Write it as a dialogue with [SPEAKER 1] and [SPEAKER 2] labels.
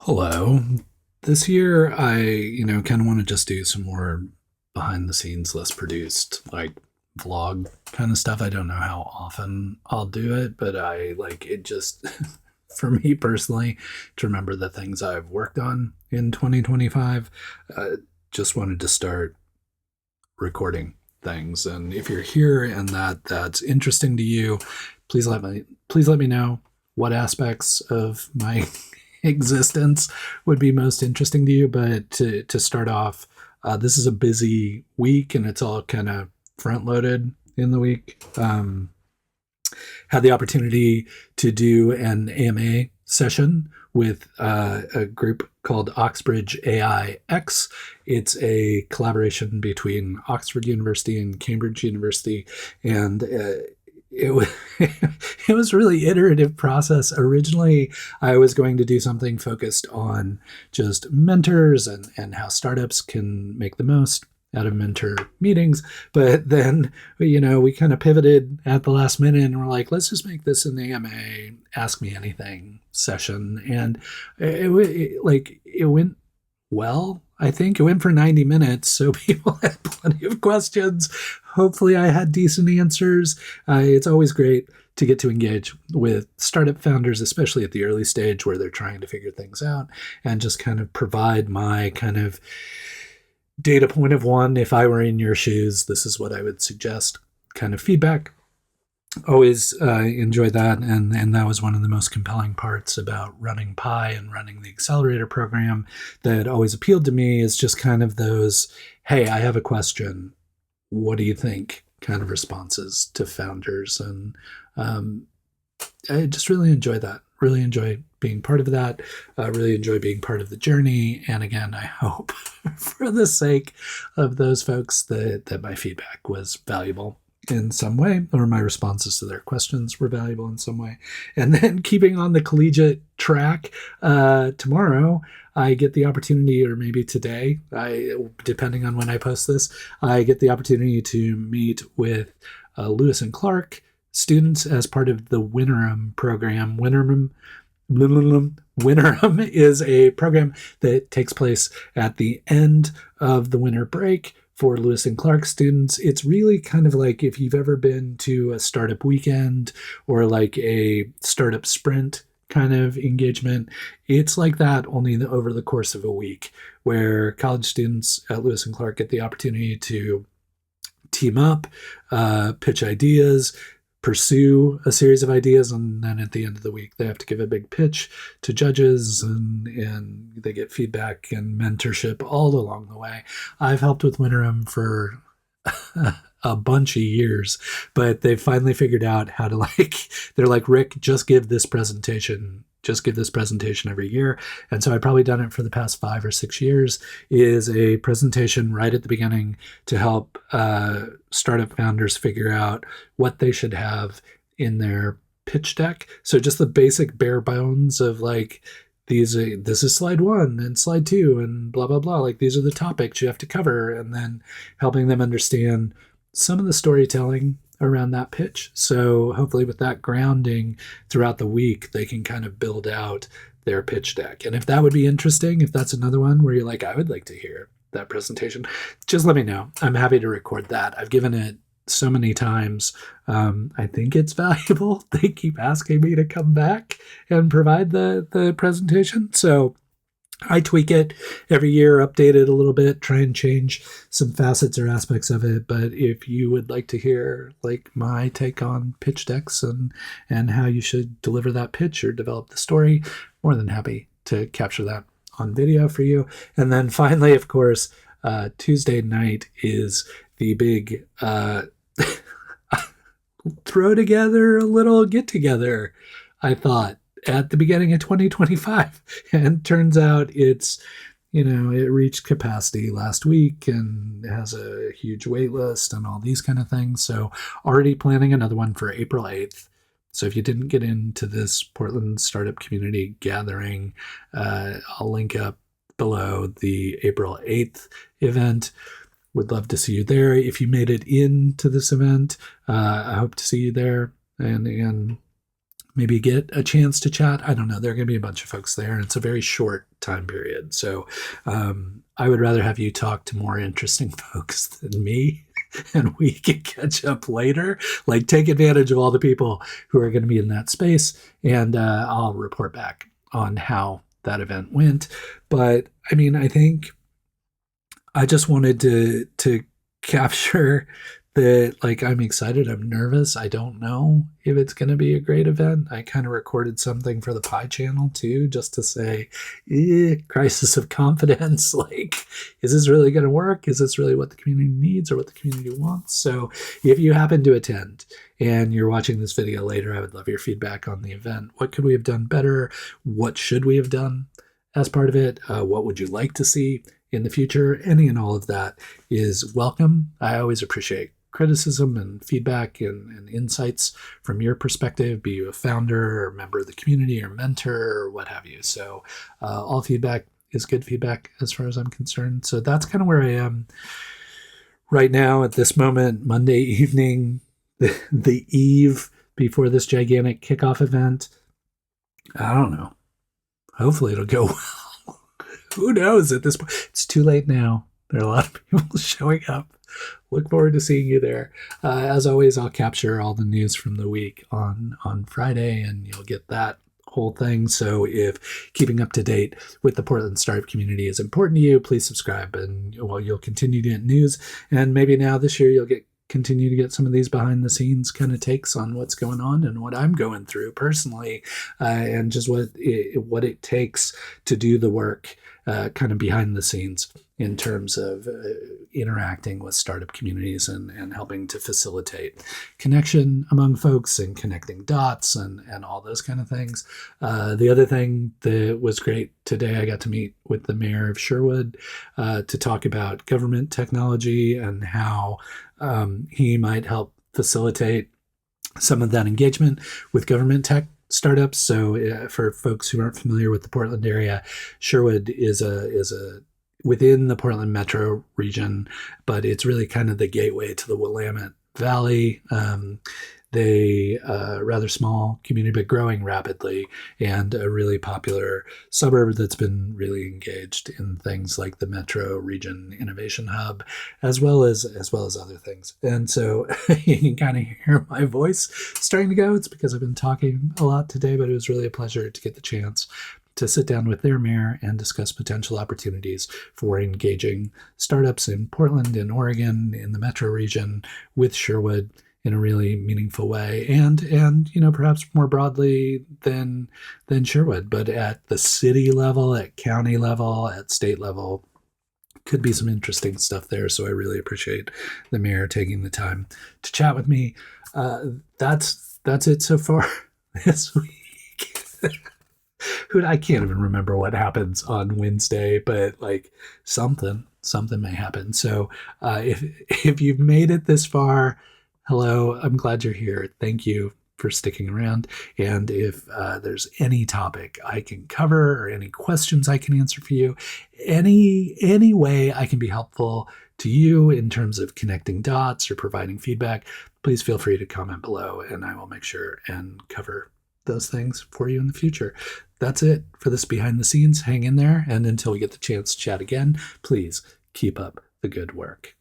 [SPEAKER 1] Hello. This year, I kind of want to just do some more behind the scenes, less produced, like vlog kind of stuff. I don't know how often I'll do it, but I like it just, for me personally, to remember the things I've worked on in 2025. Just wanted to start recording things. And if you're here and that's interesting to you, please let me know what aspects of my existence would be most interesting to you. But to start off, this is a busy week and it's all kind of front loaded in the week. Had the opportunity to do an AMA session with a group called OxBridge AIx. It's a collaboration between Oxford University and Cambridge University, and it was it was really iterative process. Originally, I was going to do something focused on just mentors and how startups can make the most out of mentor meetings. But then, we kind of pivoted at the last minute and we're like, let's just make this an AMA Ask Me Anything session. And it went well. I think it went for 90 minutes, so people had plenty of questions. Hopefully I had decent answers. It's always great to get to engage with startup founders, especially at the early stage where they're trying to figure things out, and just kind of provide my kind of data point of one. If I were in your shoes, this is what I would suggest kind of feedback. Always enjoy that. And that was one of the most compelling parts about running Pi and running the accelerator program that always appealed to me, is just kind of those, hey, I have a question. What do you think? Kind of responses to founders. And I just really enjoy that. Really enjoy being part of that. Really enjoy being part of the journey. And again, I hope for the sake of those folks that my feedback was valuable in some way, or my responses to their questions were valuable in some way. And then keeping on the collegiate track, tomorrow I get the opportunity, or maybe today, depending on when I post this, I get the opportunity to meet with Lewis and Clark students as part of the Winterim program. Winterim is a program that takes place at the end of the winter break for Lewis and Clark students. It's really kind of like if you've ever been to a startup weekend or like a startup sprint kind of engagement. It's like that, only over the course of a week, where college students at Lewis and Clark get the opportunity to team up, pitch ideas, pursue a series of ideas, and then at the end of the week they have to give a big pitch to judges, and they get feedback and mentorship all along the way. I've helped with Winterim for a bunch of years, but they've finally figured out how to they're like, Rick, just give this presentation every year. And so I've probably done it for the past 5 or 6 years, is a presentation right at the beginning to help startup founders figure out what they should have in their pitch deck. So just the basic bare bones of like, this is slide 1 and slide 2 and blah, blah, blah. Like, these are the topics you have to cover, and then helping them understand some of the storytelling around that pitch. So hopefully with that grounding throughout the week, they can kind of build out their pitch deck. And if that would be interesting, if that's another one where you're like, I would like to hear that presentation, just let me know. I'm happy to record that. I've given it so many times. I think it's valuable. They keep asking me to come back and provide the presentation. So I tweak it every year, update it a little bit, try and change some facets or aspects of it. But if you would like to hear like my take on pitch decks and how you should deliver that pitch or develop the story, more than happy to capture that on video for you. And then finally, of course, Tuesday night is the big throw together a little get together, I thought, at the beginning of 2025. And turns out it reached capacity last week and has a huge wait list and all these kind of things. So already planning another one for April 8th. So if you didn't get into this Portland startup community gathering, I'll link up below the April 8th event. Would love to see you there. If you made it into this event, I hope to see you there. And maybe get a chance to chat. I don't know. There are going to be a bunch of folks there, and it's a very short time period. So I would rather have you talk to more interesting folks than me, and we can catch up later. Like, take advantage of all the people who are going to be in that space, and I'll report back on how that event went. But I mean, I think I just wanted to capture that, like, I'm excited, I'm nervous. I don't know if it's going to be a great event. I kind of recorded something for the Pi channel too, just to say, crisis of confidence. Like, is this really going to work? Is this really what the community needs or what the community wants? So if you happen to attend and you're watching this video later, I would love your feedback on the event. What could we have done better? What should we have done as part of it? What would you like to see in the future? Any and all of that is welcome. I always appreciate criticism and feedback and insights from your perspective, be you a founder or member of the community or mentor or what have you. So all feedback is good feedback as far as I'm concerned. So that's kind of where I am right now at this moment, Monday evening, the eve before this gigantic kickoff event. I don't know. Hopefully it'll go well. Who knows at this point? It's too late now. There are a lot of people showing up. Look forward to seeing you there. As always, I'll capture all the news from the week on Friday, and you'll get that whole thing. So if keeping up to date with the Portland startup community is important to you, please subscribe, and you'll continue to get news. And maybe now this year you'll continue to get some of these behind the scenes kind of takes on what's going on and what I'm going through personally, and just what it takes to do the work kind of behind the scenes in terms of interacting with startup communities and helping to facilitate connection among folks and connecting dots and all those kind of things. The other thing that was great today, I got to meet with the Mayor of Sherwood to talk about government technology and how he might help facilitate some of that engagement with government tech startups. So for folks who aren't familiar with the Portland area, Sherwood is a within the Portland metro region, but it's really kind of the gateway to the Willamette Valley. They rather small community, but growing rapidly, and a really popular suburb that's been really engaged in things like the Metro Region Innovation Hub, as well as other things. And so you can kind of hear my voice starting to go. It's because I've been talking a lot today, but it was really a pleasure to get the chance to sit down with their mayor and discuss potential opportunities for engaging startups in Portland and Oregon in the metro region with Sherwood in a really meaningful way, and perhaps more broadly than Sherwood, but at the city level, at county level, at state level, could be some interesting stuff there. So I really appreciate the mayor taking the time to chat with me. That's it so far this week. I can't even remember what happens on Wednesday, but like something may happen. So if you've made it this far, hello, I'm glad you're here. Thank you for sticking around. And if there's any topic I can cover or any questions I can answer for you, any way I can be helpful to you in terms of connecting dots or providing feedback, please feel free to comment below, and I will make sure and cover those things for you in the future. That's it for this behind the scenes. Hang in there, and until we get the chance to chat again, please keep up the good work.